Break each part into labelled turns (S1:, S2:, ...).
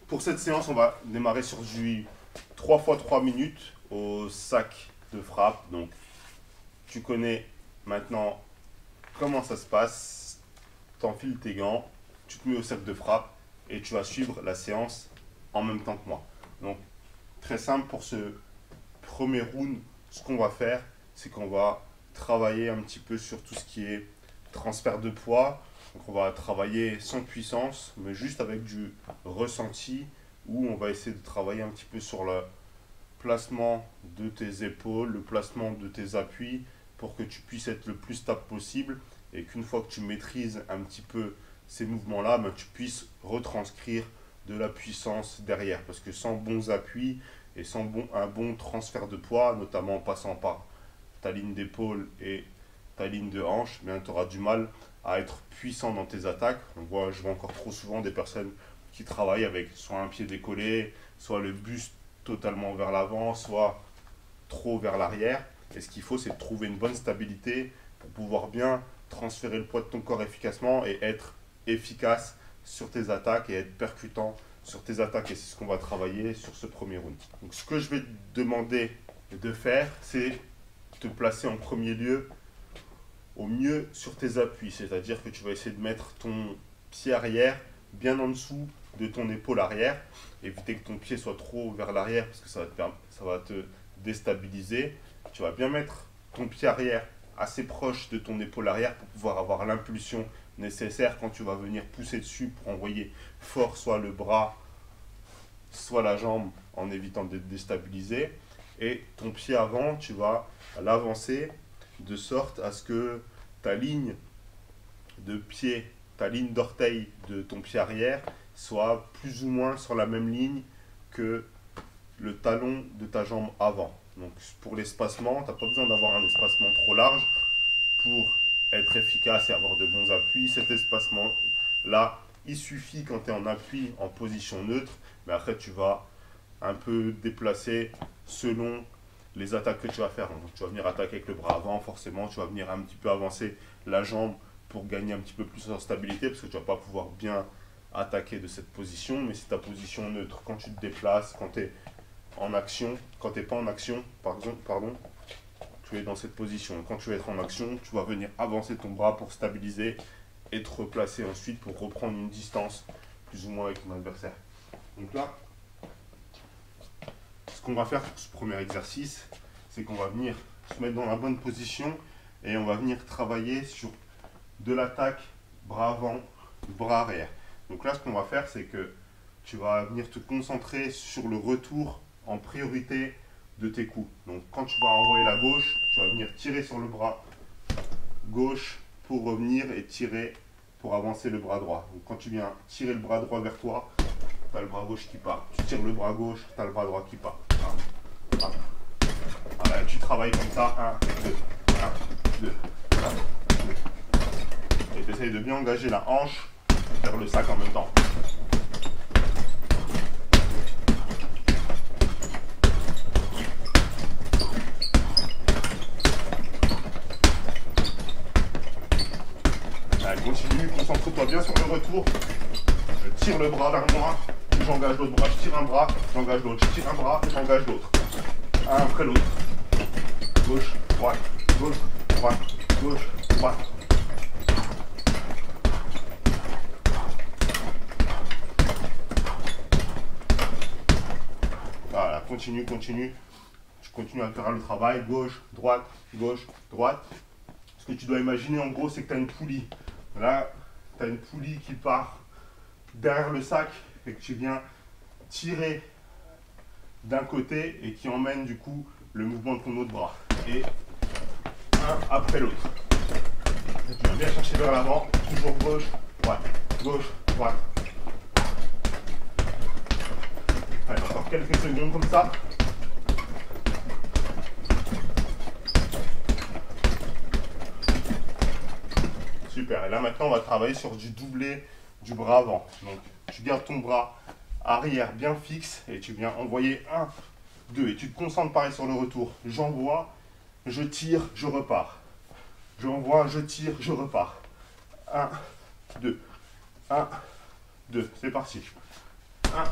S1: Pour cette séance, on va démarrer sur du 3 x 3 minutes au sac de frappe. Donc, tu connais maintenant comment ça se passe. Tu enfiles tes gants, tu te mets au sac de frappe et tu vas suivre la séance en même temps que moi. Donc, très simple pour ce premier round. Ce qu'on va faire, c'est qu'on va travailler un petit peu sur tout ce qui est transfert de poids. Donc on va travailler sans puissance, mais juste avec du ressenti, où on va essayer de travailler un petit peu sur le placement de tes épaules, le placement de tes appuis, pour que tu puisses être le plus stable possible, et qu'une fois que tu maîtrises un petit peu ces mouvements-là, ben, tu puisses retranscrire de la puissance derrière. Parce que sans bons appuis et sans un bon transfert de poids, notamment en passant par ta ligne d'épaule et ta ligne de hanche, bien tu auras du mal à être puissant dans tes attaques. Je vois encore trop souvent des personnes qui travaillent avec soit un pied décollé, soit le buste totalement vers l'avant, soit trop vers l'arrière. Et ce qu'il faut, c'est de trouver une bonne stabilité pour pouvoir bien transférer le poids de ton corps efficacement et être efficace sur tes attaques et être percutant sur tes attaques. Et c'est ce qu'on va travailler sur ce premier round. Donc ce que je vais te demander de faire, c'est te placer en premier lieu au mieux sur tes appuis, c'est-à-dire que tu vas essayer de mettre ton pied arrière bien en dessous de ton épaule arrière, éviter que ton pied soit trop vers l'arrière parce que ça va te déstabiliser. Tu vas bien mettre ton pied arrière assez proche de ton épaule arrière pour pouvoir avoir l'impulsion nécessaire quand tu vas venir pousser dessus pour envoyer fort soit le bras, soit la jambe en évitant d'être déstabilisé. Et ton pied avant, tu vas l'avancer de sorte à ce que ta ligne de pied, ta ligne d'orteil de ton pied arrière soit plus ou moins sur la même ligne que le talon de ta jambe avant. Donc pour l'espacement, tu n'as pas besoin d'avoir un espacement trop large pour être efficace et avoir de bons appuis. Cet espacement-là, il suffit quand tu es en appui en position neutre, mais après tu vas un peu déplacer selon les attaques que tu vas faire. Donc, tu vas venir attaquer avec le bras avant, forcément, tu vas venir un petit peu avancer la jambe pour gagner un petit peu plus en stabilité, parce que tu ne vas pas pouvoir bien attaquer de cette position. Mais c'est ta position neutre. Quand tu te déplaces, quand tu es en action, quand tu n'es pas en action, pardon, tu es dans cette position. Quand tu vas être en action, tu vas venir avancer ton bras pour stabiliser et te replacer ensuite pour reprendre une distance plus ou moins avec ton adversaire. Donc là, ce qu'on va faire pour ce premier exercice, c'est qu'on va venir se mettre dans la bonne position et on va venir travailler sur de l'attaque bras avant, bras arrière. Donc là, ce qu'on va faire, c'est que tu vas venir te concentrer sur le retour en priorité de tes coups. Donc quand tu vas envoyer la gauche, tu vas venir tirer sur le bras gauche pour revenir et tirer pour avancer le bras droit. Donc quand tu viens tirer le bras droit vers toi, tu as le bras gauche qui part. Tu tires le bras gauche, tu as le bras droit qui part. Voilà, tu travailles comme ça. 1, 2, 1, 2, 1, 2. Et tu essayes de bien engager la hanche vers le sac en même temps. Allez, continue, concentre-toi bien sur le retour. Je tire le bras vers moi. J'engage l'autre bras, je tire un bras, j'engage l'autre, je tire un bras, j'engage l'autre. Un après l'autre. Gauche, droite, gauche, droite, gauche, droite. Voilà, continue. Je continue à faire le travail. Gauche, droite, gauche, droite. Ce que tu dois imaginer en gros, c'est que tu as une poulie. Là, tu as une poulie qui part derrière le sac et que tu viens tirer d'un côté et qui emmène du coup le mouvement de ton autre bras. Et un après l'autre. Tu vas bien chercher vers l'avant, toujours gauche, droite, gauche, droite. Allez, encore quelques secondes comme ça. Super, et là maintenant on va travailler sur du doublé du bras avant. Donc tu gardes ton bras arrière bien fixe et tu viens envoyer 1, 2 et tu te concentres pareil sur le retour. J'envoie, je tire, je repars. J'envoie, je tire, je repars. 1, 2, 1, 2, c'est parti. 1,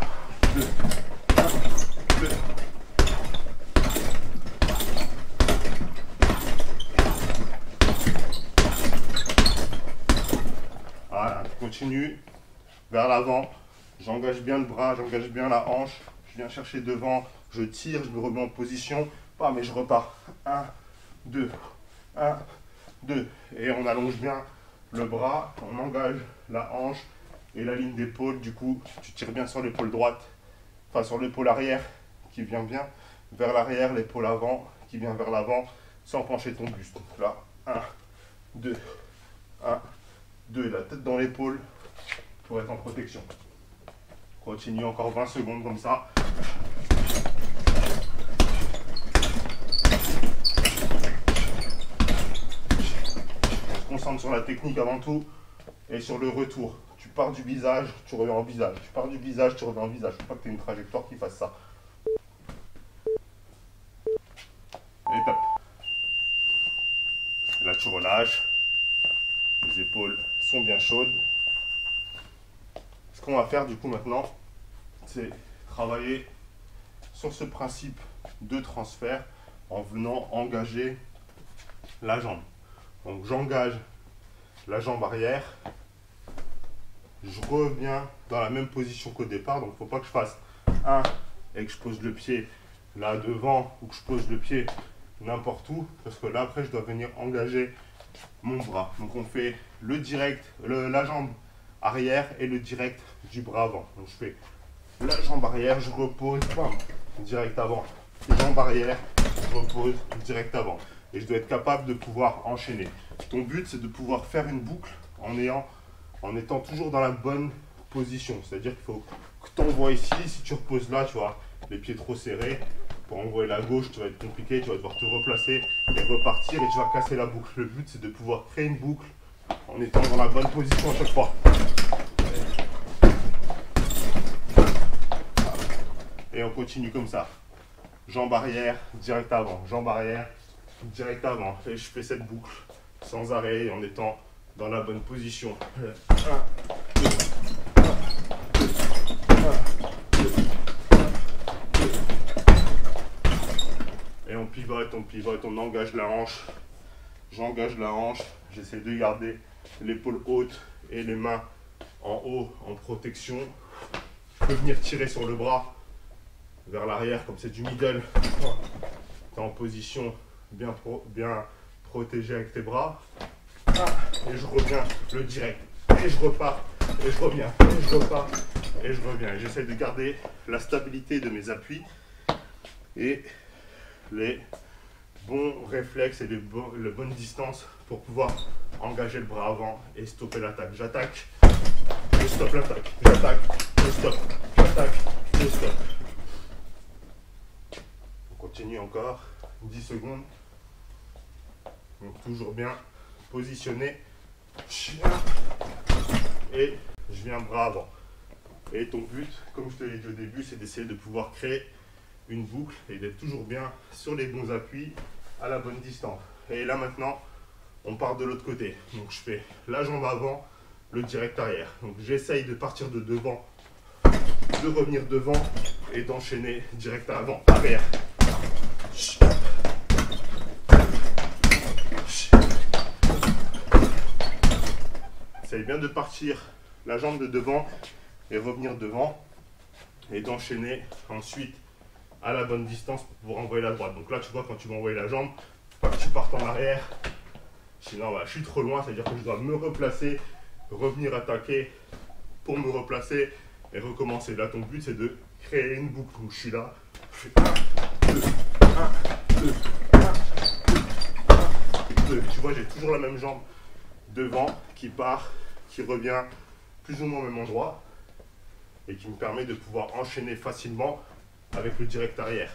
S1: continue vers l'avant. J'engage bien le bras, j'engage bien la hanche. Je viens chercher devant, je tire, je me remets en position. Bam, et je repars. 1, 2, 1, 2. Et on allonge bien le bras, on engage la hanche et la ligne d'épaule. Du coup, tu tires bien sur l'épaule droite, enfin sur l'épaule arrière qui vient bien vers l'arrière, l'épaule avant qui vient vers l'avant sans pencher ton buste. Donc là, 1, 2, 1, 2. La tête dans l'épaule pour être en protection. Continue encore 20 secondes comme ça. On se concentre sur la technique avant tout et sur le retour. Tu pars du visage, tu reviens en visage. Tu pars du visage, tu reviens en visage. Il ne faut pas que tu aies une trajectoire qui fasse ça. Et top. Là, tu relâches. Les épaules sont bien chaudes. Ce qu'on va faire du coup maintenant, c'est travailler sur ce principe de transfert en venant engager la jambe. Donc j'engage la jambe arrière, je reviens dans la même position qu'au départ, donc il ne faut pas que je fasse 1 et que je pose le pied là devant ou que je pose le pied n'importe où, parce que là après je dois venir engager mon bras. Donc on fait le direct, la jambe arrière et le direct du bras avant. Donc je fais la jambe arrière, je repose, bam, direct avant. Jambe arrière, je repose, direct avant. Et je dois être capable de pouvoir enchaîner. Ton but, c'est de pouvoir faire une boucle en étant toujours dans la bonne position. C'est-à-dire qu'il faut que tu envoies ici. Si tu reposes là, tu vois, les pieds trop serrés, pour envoyer la gauche, ça va être compliqué. Tu vas devoir te replacer et repartir et tu vas casser la boucle. Le but, c'est de pouvoir créer une boucle en étant dans la bonne position à chaque fois. Et on continue comme ça. Jambe arrière, direct avant. Jambe arrière, direct avant. Et je fais cette boucle sans arrêt en étant dans la bonne position. 1, 2, 1, 2, 1, 2, 1, 2. Et on pivote, on engage la hanche. J'engage la hanche. J'essaie de garder l'épaule haute et les mains en haut en protection. Je peux venir tirer sur le bras vers l'arrière, comme c'est du middle. Tu es en position bien protégée avec tes bras. Et je reviens le direct. Et je repars. Et je reviens. Et je repars. Et je reviens. J'essaie de garder la stabilité de mes appuis et les bons réflexes et les bonnes distances pour pouvoir engager le bras avant et stopper l'attaque. J'attaque, je stoppe l'attaque. J'attaque, je stoppe. J'attaque, je stoppe. On continue encore 10 secondes. Donc toujours bien positionné. Et je viens bras avant. Et ton but, comme je te l'ai dit au début, c'est d'essayer de pouvoir créer une boucle et d'être toujours bien sur les bons appuis à la bonne distance. Et là maintenant, on part de l'autre côté. Donc je fais la jambe avant, le direct arrière. Donc j'essaye de partir de devant, de revenir devant et d'enchaîner direct avant, arrière. Essaye bien de partir la jambe de devant et revenir devant et d'enchaîner ensuite à la bonne distance pour pouvoir envoyer la droite. Donc là tu vois, quand tu vas envoyer la jambe, pas que tu partes en arrière, sinon bah, je suis trop loin, c'est à dire que je dois me replacer, revenir attaquer pour me replacer et recommencer. Là ton but c'est de créer une boucle où je suis là, je fais 1, 2, 1, 2, 1, 2, 1, 2. Tu vois, j'ai toujours la même jambe devant qui part, qui revient plus ou moins au même endroit et qui me permet de pouvoir enchaîner facilement avec le direct arrière.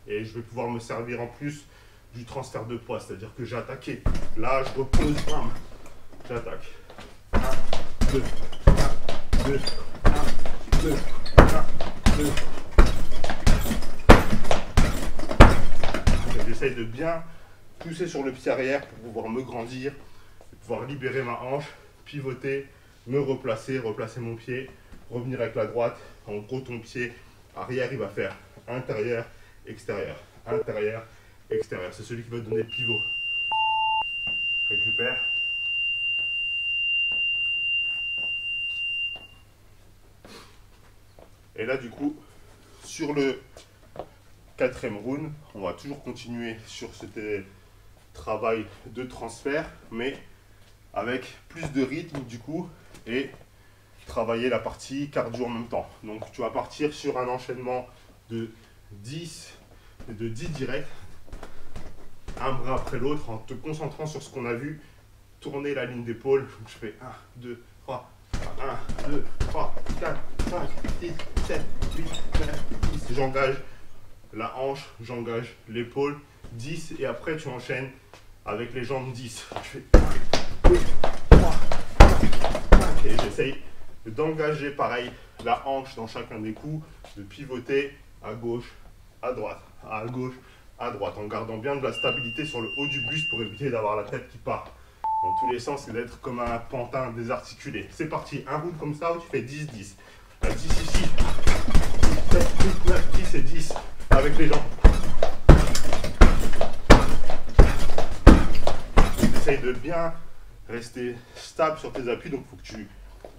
S1: Et je vais pouvoir me servir en plus du transfert de poids, c'est à dire que j'ai attaqué, là je repose, bam, j'attaque, 1, 2, 1, 2, 1, 2, 1, 2. J'essaye de bien pousser sur le pied arrière pour pouvoir me grandir, pouvoir libérer ma hanche, pivoter, me replacer, replacer mon pied, revenir avec la droite. En gros, ton pied arrière, il va faire intérieur, extérieur, intérieur, extérieur. C'est celui qui va te donner le pivot. Récupère. Et là, du coup, sur le quatrième round, on va toujours continuer sur ce travail de transfert, mais avec plus de rythme, du coup, et travailler la partie cardio en même temps. Donc, tu vas partir sur un enchaînement de 10 directs, un bras après l'autre, en te concentrant sur ce qu'on a vu, tourner la ligne d'épaule. Je fais 1, 2, 3, 1, 2, 3, 4, 5, 6, 7, 8, 9, 10. J'engage la hanche, j'engage l'épaule, 10, et après tu enchaînes avec les jambes 10. Je fais 1, 2, 3, 4, 5, et j'essaye d'engager pareil la hanche dans chacun des coups, de pivoter à gauche, à droite, à gauche, à droite, en gardant bien de la stabilité sur le haut du buste pour éviter d'avoir la tête qui part dans tous les sens et d'être comme un pantin désarticulé. C'est parti, un round comme ça où tu fais 10-10. 10 ici, 7, 8, 9, 10 et 10 avec les jambes. Essaye de bien rester stable sur tes appuis, donc il faut que tu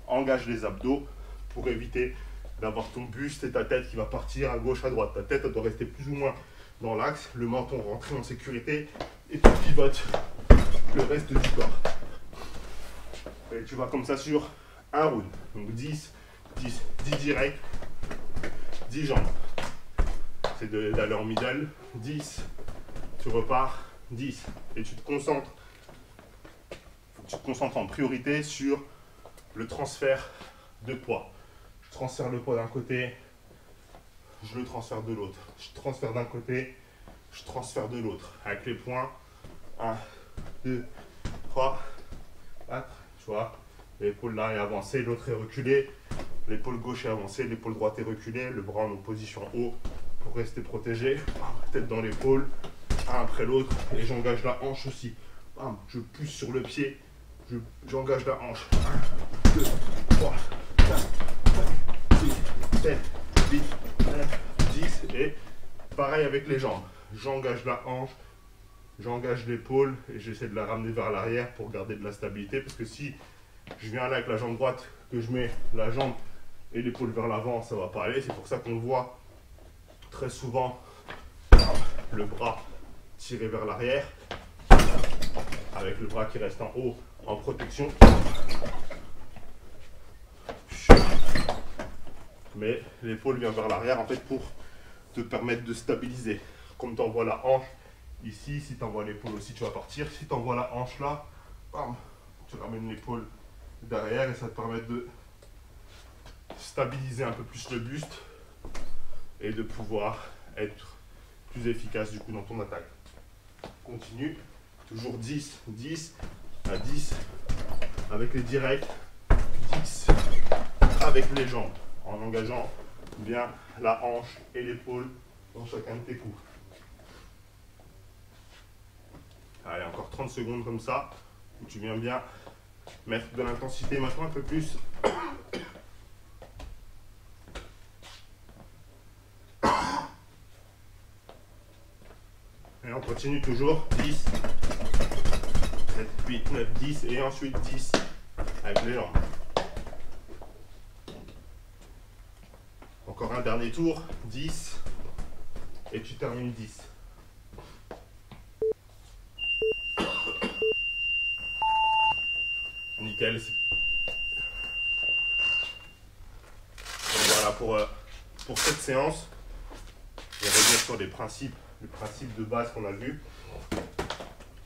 S1: engages les abdos pour éviter d'avoir ton buste et ta tête qui va partir à gauche, à droite. Ta tête elle doit rester plus ou moins dans l'axe, le menton rentré en sécurité et tu pivotes le reste du corps. Et tu vas comme ça sur un round. Donc 10 directs, 10 jambes. C'est d'aller en middle, 10, tu repars, 10. Et tu te concentres. Faut que tu te concentres en priorité sur le transfert de poids. Je transfère le poids d'un côté, je le transfère de l'autre. Je transfère d'un côté, je transfère de l'autre. Avec les points, 1, 2, 3, 4, tu vois. L'épaule là est avancée, l'autre est reculée. L'épaule gauche est avancée, l'épaule droite est reculée. Le bras en opposition haut pour rester protégé. Tête dans l'épaule, un après l'autre. Et j'engage la hanche aussi. Je pousse sur le pied, j'engage la hanche. 1, 2, 3, 4, 5, 6, 7, 8, 9, 10. Et pareil avec les jambes. J'engage la hanche, j'engage l'épaule et j'essaie de la ramener vers l'arrière pour garder de la stabilité. Parce que si je viens là avec la jambe droite, que je mets la jambe et l'épaule vers l'avant, ça ne va pas aller. C'est pour ça qu'on voit très souvent le bras tiré vers l'arrière, avec le bras qui reste en haut en protection. Mais l'épaule vient vers l'arrière en fait pour te permettre de stabiliser. Comme tu envoies la hanche ici, si tu envoies l'épaule aussi, tu vas partir. Si tu envoies la hanche là, bam, tu ramènes l'épaule derrière et ça te permet de stabiliser un peu plus le buste et de pouvoir être plus efficace du coup dans ton attaque. Continue, toujours 10, 10 à 10 avec les directs, 10 avec les jambes en engageant bien la hanche et l'épaule dans chacun de tes coups. Allez, encore 30 secondes comme ça où tu viens bien mettre de l'intensité maintenant un peu plus. Et on continue toujours 10, 7, 8, 9, 10 et ensuite 10 avec les jambes. Encore un dernier tour, 10 et tu termines 10. Nickel. Donc voilà pour cette séance. Je vais revenir sur les principes de base qu'on a vu.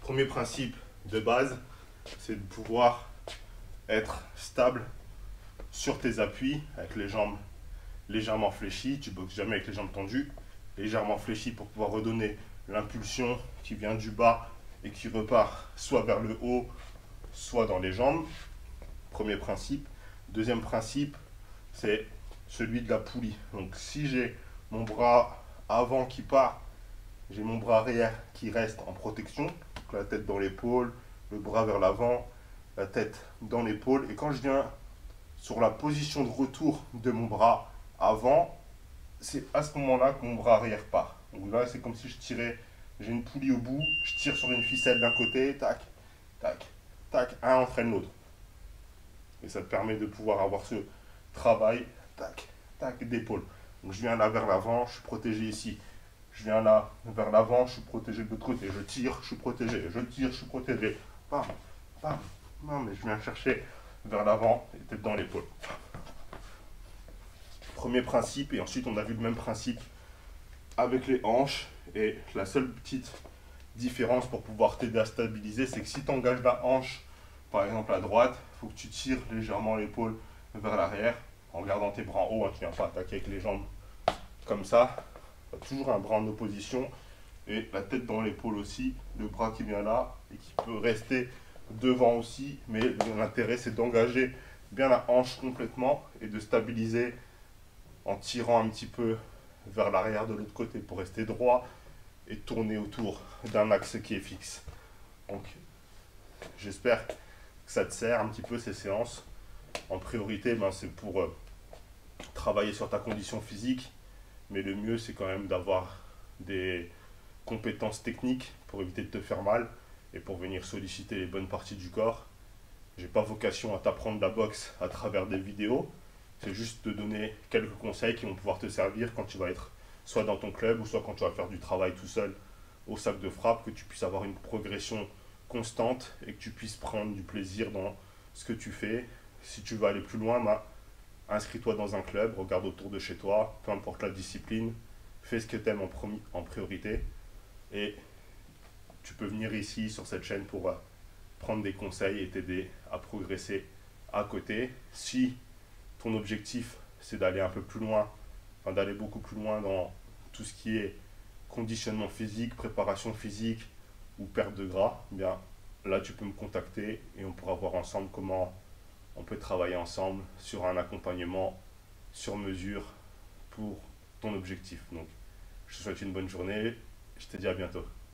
S1: Premier principe de base, c'est de pouvoir être stable sur tes appuis avec les jambes légèrement fléchies. Tu boxes jamais avec les jambes tendues, légèrement fléchies pour pouvoir redonner l'impulsion qui vient du bas et qui repart soit vers le haut, soit dans les jambes. Premier principe. Deuxième principe, c'est celui de la poulie. Donc si j'ai mon bras avant qui part, j'ai mon bras arrière qui reste en protection, donc la tête dans l'épaule, le bras vers l'avant, la tête dans l'épaule. Et quand je viens sur la position de retour de mon bras avant, c'est à ce moment-là que mon bras arrière part. Donc là, c'est comme si je tirais, j'ai une poulie au bout, je tire sur une ficelle d'un côté, tac, tac, tac, un entraîne l'autre. Et ça te permet de pouvoir avoir ce travail, tac, tac, d'épaule. Donc je viens là vers l'avant, je suis protégé ici. Je viens là vers l'avant, je suis protégé de l'autre côté. Je tire, je suis protégé. Je tire, je suis protégé. Bam, bam. Non, mais je viens chercher vers l'avant et tête dans l'épaule. Premier principe, et ensuite on a vu le même principe avec les hanches. Et la seule petite différence pour pouvoir t'aider à stabiliser, c'est que si tu engages la hanche, par exemple à droite, il faut que tu tires légèrement l'épaule vers l'arrière en gardant tes bras en haut. Hein, tu ne viens pas attaquer avec les jambes comme ça. Toujours un bras en opposition et la tête dans l'épaule aussi, le bras qui vient là et qui peut rester devant aussi, mais l'intérêt c'est d'engager bien la hanche complètement et de stabiliser en tirant un petit peu vers l'arrière de l'autre côté pour rester droit et tourner autour d'un axe qui est fixe. Donc j'espère que ça te sert un petit peu ces séances. En priorité, ben, c'est pour travailler sur ta condition physique, mais le mieux c'est quand même d'avoir des compétences techniques pour éviter de te faire mal et pour venir solliciter les bonnes parties du corps. J'ai pas vocation à t'apprendre la boxe à travers des vidéos, c'est juste te donner quelques conseils qui vont pouvoir te servir quand tu vas être soit dans ton club ou soit quand tu vas faire du travail tout seul au sac de frappe, que tu puisses avoir une progression constante et que tu puisses prendre du plaisir dans ce que tu fais. Si tu veux aller plus loin, ben, inscris-toi dans un club, regarde autour de chez toi, peu importe la discipline, fais ce que tu aimes en priorité et tu peux venir ici sur cette chaîne pour prendre des conseils et t'aider à progresser à côté. Si ton objectif c'est d'aller un peu plus loin, enfin d'aller beaucoup plus loin dans tout ce qui est conditionnement physique, préparation physique ou perte de gras, eh bien là tu peux me contacter et on pourra voir ensemble comment on peut travailler ensemble sur un accompagnement sur mesure pour ton objectif. Donc je te souhaite une bonne journée, je te dis à bientôt.